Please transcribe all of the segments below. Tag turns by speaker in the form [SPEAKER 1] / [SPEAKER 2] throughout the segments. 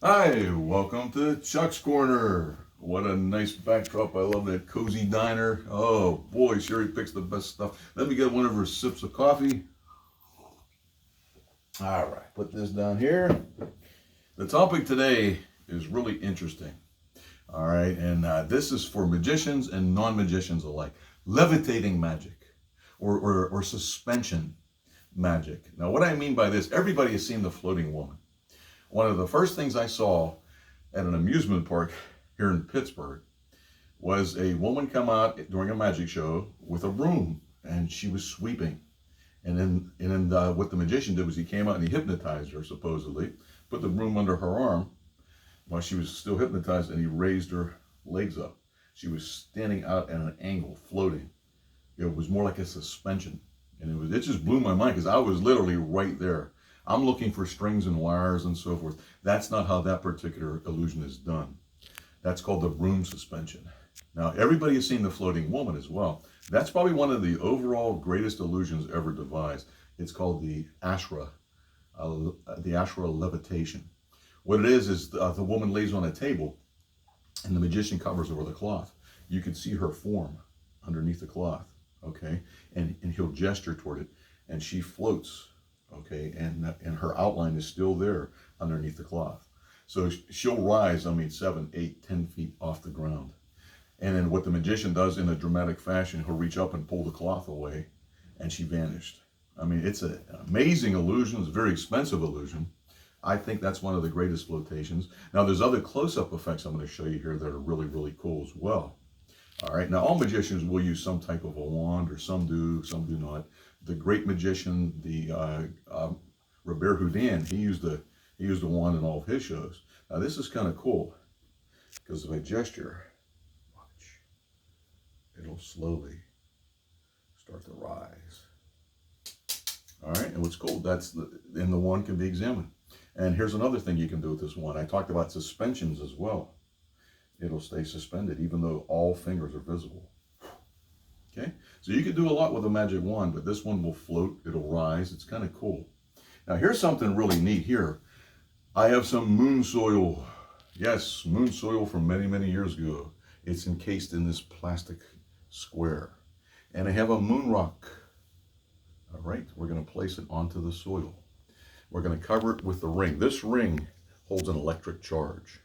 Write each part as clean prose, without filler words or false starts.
[SPEAKER 1] Hi, welcome to Chuck's Corner. What a nice backdrop. I love that cozy diner. Oh boy, Sherry picks the best stuff. Let me get one of her sips of coffee. All right, put this down here. The topic today is really interesting. All right, and this is for magicians and non-magicians alike. Levitating magic or suspension magic. Now, what I mean by this, everybody has seen the floating woman. One of the first things I saw at an amusement park here in Pittsburgh was a woman come out during a magic show with a broom, and she was sweeping. And then what the magician did was he came out and he hypnotized her, supposedly, put the broom under her arm while she was still hypnotized, and he raised her legs up. She was standing out at an angle, floating. It was more like a suspension. And it just blew my mind because I was literally right there. I'm looking for strings and wires and so forth. That's not how that particular illusion is done. That's called the broom suspension. Now, everybody has seen the floating woman as well. That's probably one of the overall greatest illusions ever devised. It's called the ashra levitation. What it is the woman lays on a table and the magician covers over the cloth. You can see her form underneath the cloth, okay? And he'll gesture toward it, and she floats, okay? And her outline is still there underneath the cloth. So she'll rise, 7, 8, 10 feet off the ground. And then what the magician does in a dramatic fashion, he'll reach up and pull the cloth away, and she vanished. It's an amazing illusion. It's a very expensive illusion. I think that's one of the greatest flotations. Now, there's other close-up effects I'm going to show you here that are really, really cool as well. All right, now all magicians will use some type of a wand, or some do not. The great magician, Robert Houdin, he used a wand in all of his shows. Now, this is kind of cool because if I gesture, watch, it'll slowly start to rise. All right, and what's cool, and the wand can be examined. And here's another thing you can do with this wand. I talked about suspensions as well. It'll stay suspended even though all fingers are visible. Okay, so you can do a lot with a magic wand, but this one will float, it'll rise. It's kind of cool. Now, here's something really neat here. I have some moon soil. Yes, moon soil from many, many years ago. It's encased in this plastic square. And I have a moon rock. All right, we're going to place it onto the soil. We're going to cover it with the ring. This ring holds an electric charge.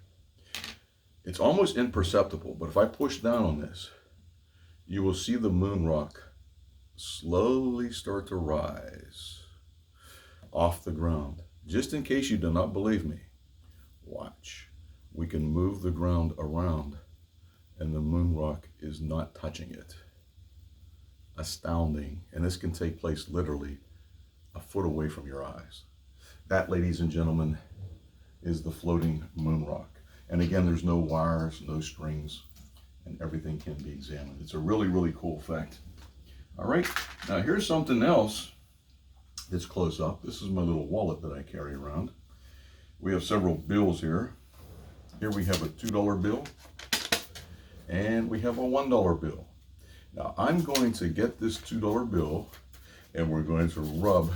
[SPEAKER 1] It's almost imperceptible, but if I push down on this, you will see the moon rock slowly start to rise off the ground. Just in case you do not believe me, watch. We can move the ground around and the moon rock is not touching it. Astounding. And this can take place literally a foot away from your eyes. That, ladies and gentlemen, is the floating moon rock. And again, there's no wires, no strings, and everything can be examined. It's a really, really cool effect. All right, now here's something else that's close up. This is my little wallet that I carry around. We have several bills here. Here we have a $2 bill, and we have a $1 bill. Now, I'm going to get this $2 bill, and we're going to rub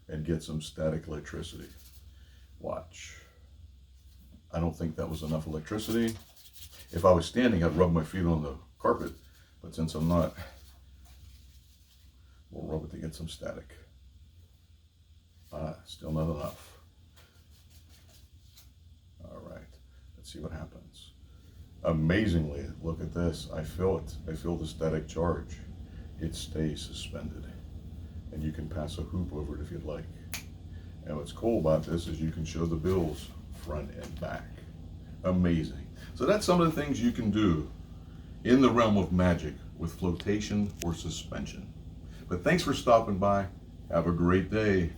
[SPEAKER 1] and get some static electricity. Watch. I don't think that was enough electricity. If I was standing, I'd rub my feet on the carpet, but since I'm not, we'll rub it to get some static. Still not enough. All right, let's see what happens. Amazingly, look at this. I feel it. I feel the static charge. It stays suspended. And you can pass a hoop over it if you'd like. And what's cool about this is you can show the bills front and back. Amazing. So that's some of the things you can do in the realm of magic with flotation or suspension. But thanks for stopping by. Have a great day.